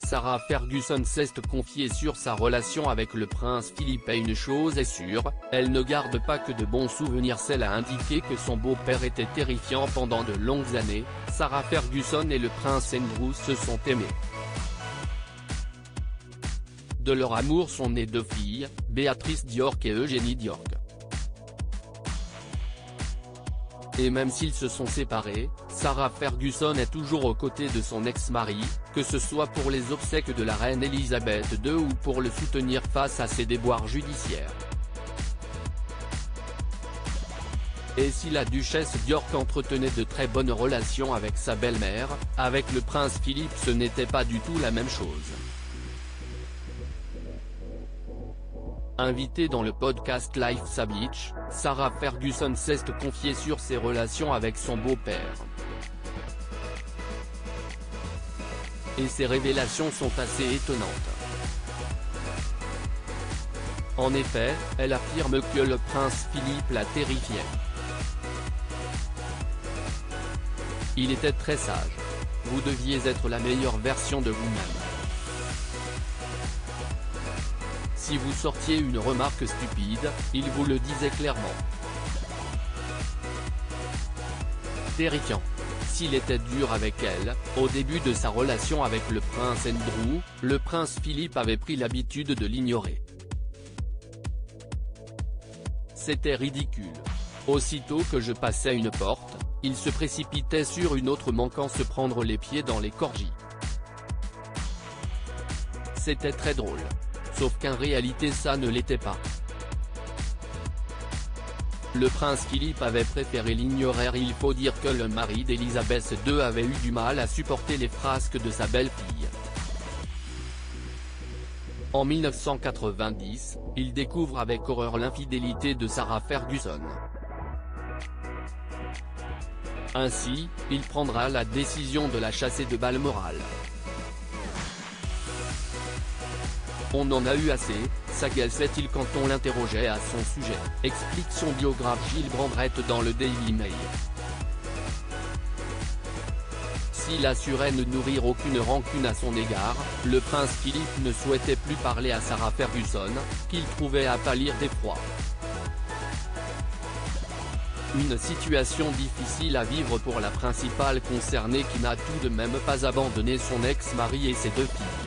Sarah Ferguson s'est confiée sur sa relation avec le prince Philippe et une chose est sûre, elle ne garde pas que de bons souvenirs. Celle a indiqué que son beau-père était terrifiant pendant de longues années. Sarah Ferguson et le prince Andrew se sont aimés. De leur amour sont nées 2 filles, Béatrice Diorc et Eugénie Diorc. Et même s'ils se sont séparés, Sarah Ferguson est toujours aux côtés de son ex-mari, que ce soit pour les obsèques de la reine Elisabeth II ou pour le soutenir face à ses déboires judiciaires. Et si la duchesse Diorc entretenait de très bonnes relations avec sa belle-mère, avec le prince Philippe ce n'était pas du tout la même chose. Invitée dans le podcast Life's a Beach, Sarah Ferguson s'est confiée sur ses relations avec son beau-père. Et ces révélations sont assez étonnantes. En effet, elle affirme que le prince Philippe la terrifiait. Il était très sage. Vous deviez être la meilleure version de vous-même. Si vous sortiez une remarque stupide, il vous le disait clairement. Terrifiant. S'il était dur avec elle, au début de sa relation avec le prince Andrew, le prince Philippe avait pris l'habitude de l'ignorer. C'était ridicule. Aussitôt que je passais une porte, il se précipitait sur une autre manquant se prendre les pieds dans les corgis. C'était très drôle. Sauf qu'en réalité ça ne l'était pas. Le prince Philippe avait préféré l'ignorer. Il faut dire que le mari d'Elisabeth II avait eu du mal à supporter les frasques de sa belle-fille. En 1990, il découvre avec horreur l'infidélité de Sarah Ferguson. Ainsi, il prendra la décision de la chasser de Balmoral. On en a eu assez, s'agaçait-il quand on l'interrogeait à son sujet, explique son biographe Gilles Brandrett dans le Daily Mail. S'il assurait ne nourrir aucune rancune à son égard, le prince Philippe ne souhaitait plus parler à Sarah Ferguson, qu'il trouvait à pâlir d'effroi. Une situation difficile à vivre pour la principale concernée qui n'a tout de même pas abandonné son ex-mari et ses 2 filles.